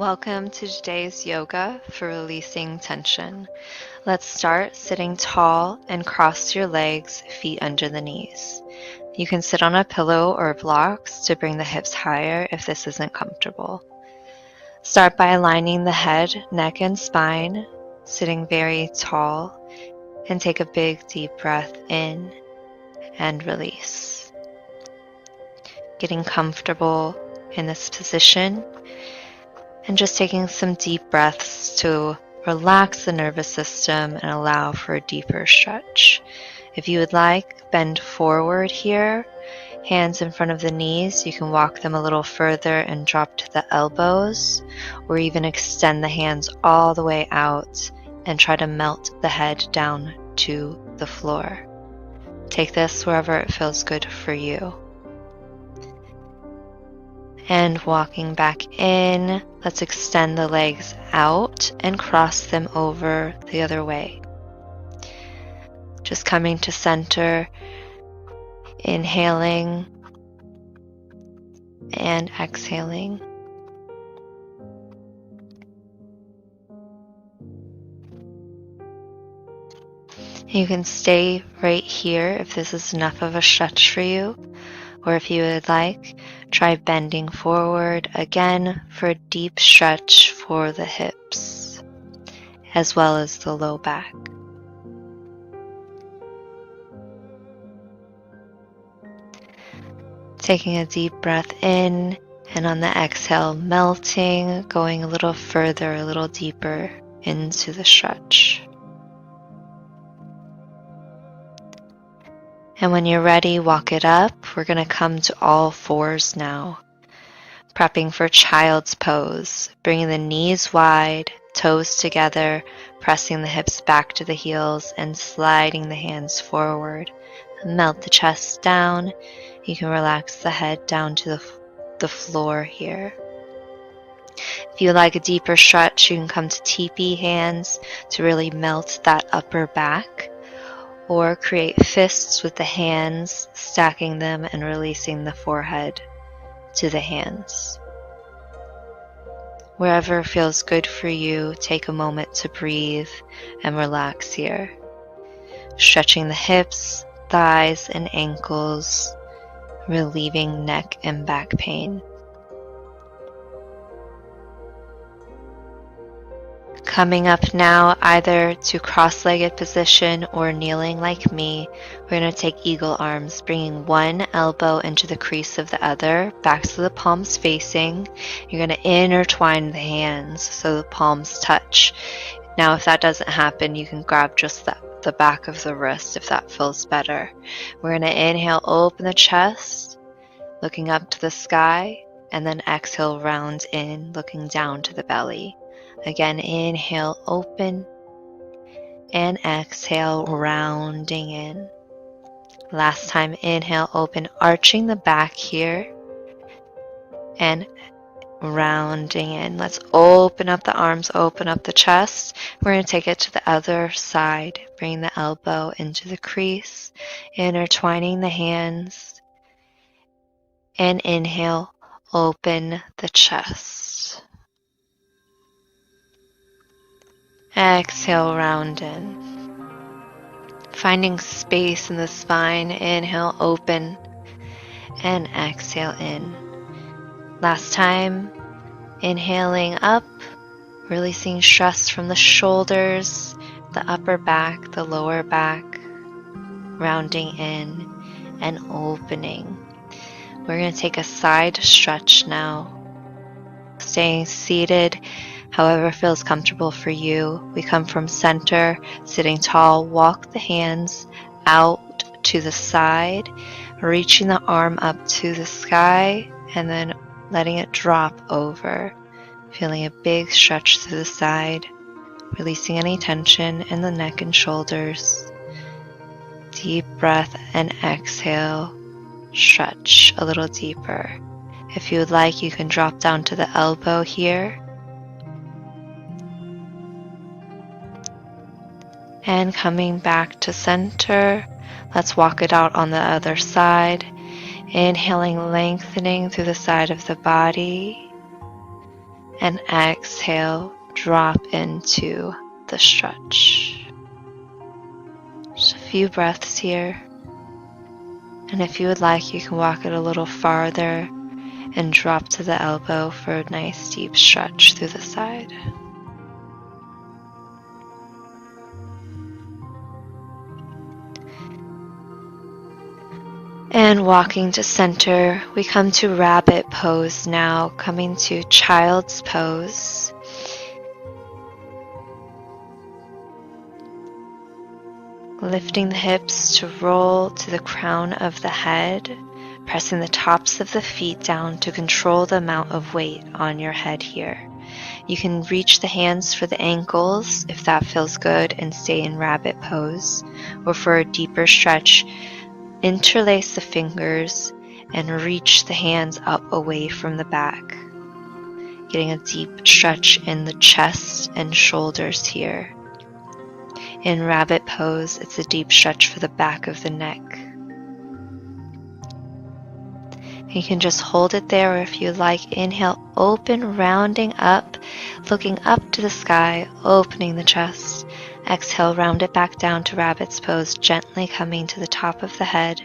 Welcome to today's yoga for releasing tension. Let's start sitting tall and cross your legs, feet under the knees. You can sit on a pillow or blocks to bring the hips higher if this isn't comfortable. Start by aligning the head, neck, and spine, sitting very tall, and take a big deep breath in and release. Getting comfortable in this position and just taking some deep breaths to relax the nervous system and allow for a deeper stretch. If you would like, bend forward here, hands in front of the knees. You can walk them a little further and drop to the elbows, or even extend the hands all the way out and try to melt the head down to the floor. Take this wherever it feels good for you. And walking back in, let's extend the legs out and cross them over the other way. Just coming to center, inhaling and exhaling. You can stay right here if this is enough of a stretch for you, or if you would like, try bending forward again for a deep stretch for the hips, as well as the low back. Taking a deep breath in, and on the exhale, melting, going a little further, a little deeper into the stretch. And when you're ready, walk it up. We're going to come to all fours now. Prepping for child's pose. Bringing the knees wide, toes together, pressing the hips back to the heels and sliding the hands forward. Melt the chest down. You can relax the head down to the floor here. If you like a deeper stretch, you can come to teepee hands to really melt that upper back. Or create fists with the hands, stacking them and releasing the forehead to the hands. Wherever feels good for you, take a moment to breathe and relax here. Stretching the hips, thighs, and ankles, relieving neck and back pain. Coming up now, either to cross-legged position or kneeling like me, we're going to take eagle arms, bringing one elbow into the crease of the other, back to the palms facing. You're going to intertwine the hands so the palms touch. Now, if that doesn't happen, you can grab just the back of the wrist if that feels better. We're going to inhale, open the chest, looking up to the sky, and then exhale, round in, looking down to the belly. Again, inhale, open, and exhale, rounding in. Last time, inhale, open, arching the back here, and rounding in. Let's open up the arms, open up the chest. We're going to take it to the other side. Bring the elbow into the crease, intertwining the hands, and inhale, open the chest. Exhale, round in. Finding space in the spine. Inhale, open, and exhale in. Last time, inhaling up, releasing stress from the shoulders, the upper back, the lower back, rounding in and opening. We're going to take a side stretch now. Staying seated, however feels comfortable for you. We come from center, sitting tall, walk the hands out to the side, reaching the arm up to the sky, and then letting it drop over. Feeling a big stretch through the side, releasing any tension in the neck and shoulders. Deep breath and exhale, stretch a little deeper. If you would like, you can drop down to the elbow here. And coming back to center, let's walk it out on the other side. Inhaling, lengthening through the side of the body. And exhale, drop into the stretch. Just a few breaths here. And if you would like, you can walk it a little farther and drop to the elbow for a nice deep stretch through the side. And walking to center, we come to rabbit pose now, coming to child's pose. Lifting the hips to roll to the crown of the head, pressing the tops of the feet down to control the amount of weight on your head here. You can reach the hands for the ankles if that feels good and stay in rabbit pose, or for a deeper stretch, interlace the fingers and reach the hands up away from the back, getting a deep stretch in the chest and shoulders here. In rabbit pose, it's a deep stretch for the back of the neck. You can just hold it there, or if you like, inhale, open, rounding up, looking up to the sky, opening the chest. Exhale, round it back down to rabbit's pose, gently coming to the top of the head,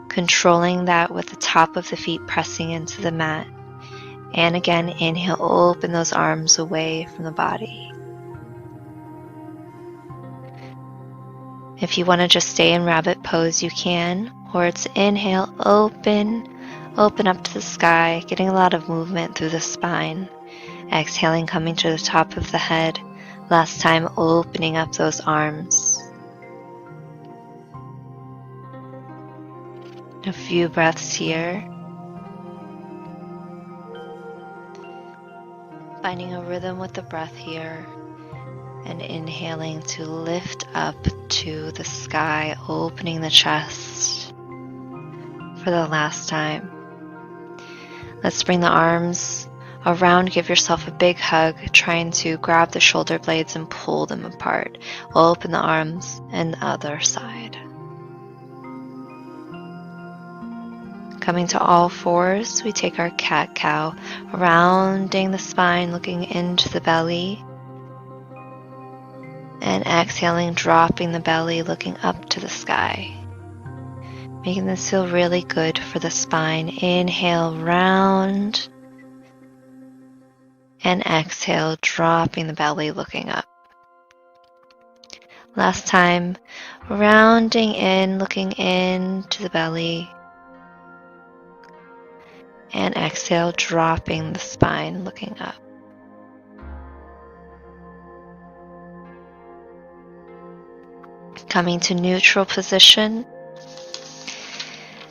controlling that with the top of the feet pressing into the mat. And again, inhale, open those arms away from the body. If you want to just stay in rabbit pose, you can, or it's inhale, open up to the sky, getting a lot of movement through the spine. Exhaling, coming to the top of the head. Last time, opening up those arms. A few breaths here. Finding a rhythm with the breath here. And inhaling to lift up to the sky, opening the chest for the last time. Let's bring the arms around, give yourself a big hug, trying to grab the shoulder blades and pull them apart. Open the arms and the other side. Coming to all fours, we take our cat-cow, rounding the spine, looking into the belly. And exhaling, dropping the belly, looking up to the sky. Making this feel really good for the spine. Inhale, round. And exhale, dropping the belly, looking up. Last time, rounding in, looking into the belly. And exhale, dropping the spine, looking up. Coming to neutral position,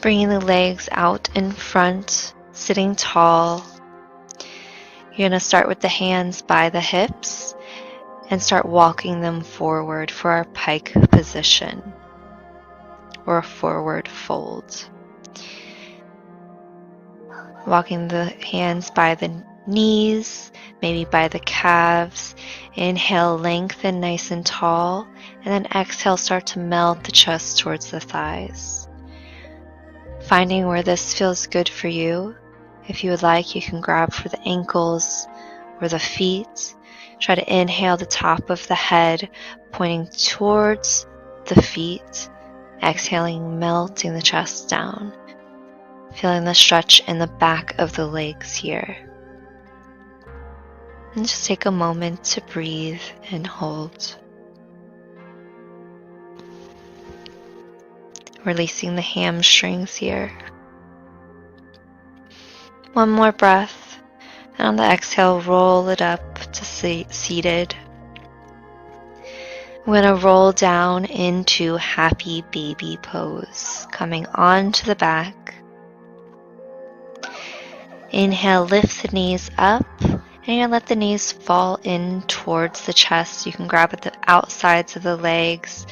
bringing the legs out in front, sitting tall. You're going to start with the hands by the hips and start walking them forward for our pike position or a forward fold. Walking the hands by the knees, maybe by the calves. Inhale, lengthen nice and tall, and then exhale, start to melt the chest towards the thighs. Finding where this feels good for you. If you would like, you can grab for the ankles or the feet. Try to inhale the top of the head, pointing towards the feet. Exhaling, melting the chest down. Feeling the stretch in the back of the legs here. And just take a moment to breathe and hold. Releasing the hamstrings here. One more breath. And on the exhale, roll it up to seated. We're going to roll down into happy baby pose. Coming onto the back. Inhale, lift the knees up. And you're going to let the knees fall in towards the chest. You can grab at the outsides of the legs,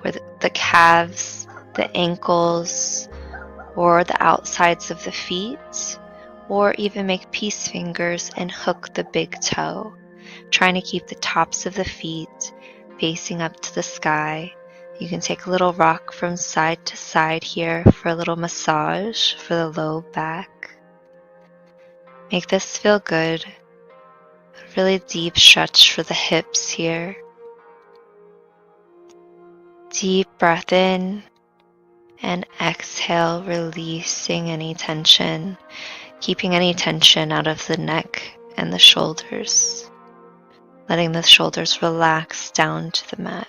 or the calves, the ankles, or the outsides of the feet, or even make peace fingers and hook the big toe. Trying to keep the tops of the feet facing up to the sky. You can take a little rock from side to side here for a little massage for the low back. Make this feel good. Really deep stretch for the hips here. Deep breath in and exhale, releasing any tension, keeping any tension out of the neck and the shoulders, letting the shoulders relax down to the mat.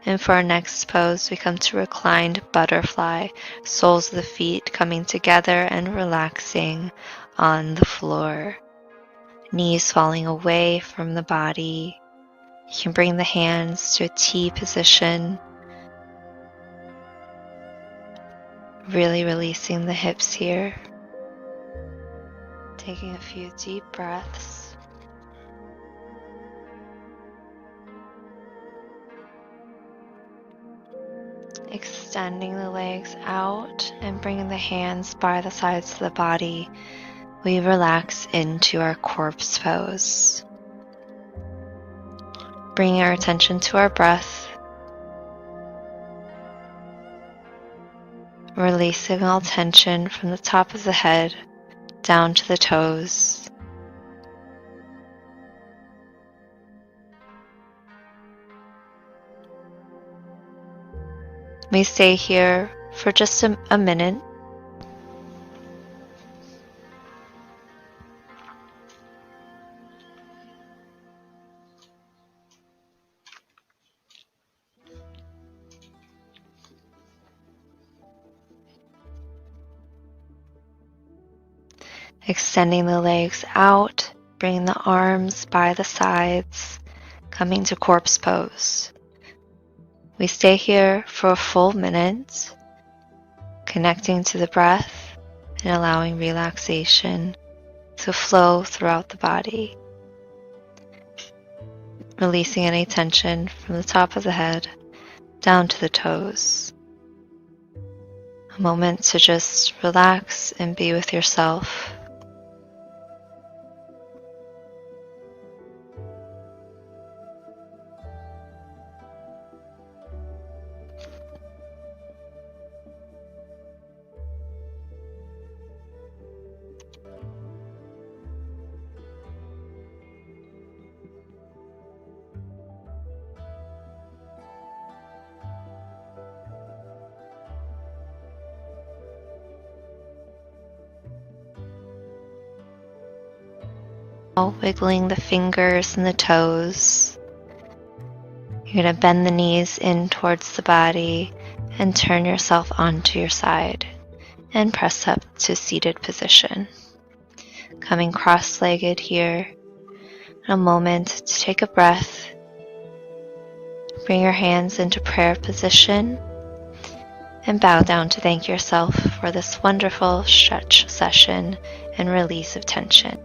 And for our next pose, we come to reclined butterfly, soles of the feet coming together and relaxing on the floor. Knees falling away from the body. You can bring the hands to a T position, really releasing the hips here. Taking a few deep breaths. Extending the legs out and bringing the hands by the sides of the body, we relax into our corpse pose. Bringing our attention to our breath, releasing all tension from the top of the head down to the toes. We stay here for just a minute. Extending the legs out, bringing the arms by the sides, coming to corpse pose. We stay here for a full minute, connecting to the breath and allowing relaxation to flow throughout the body. Releasing any tension from the top of the head down to the toes. A moment to just relax and be with yourself. Wiggling the fingers and the toes. You're going to bend the knees in towards the body and turn yourself onto your side and press up to seated position. Coming cross-legged here. A moment to take a breath. Bring your hands into prayer position and bow down to thank yourself for this wonderful stretch session and release of tension.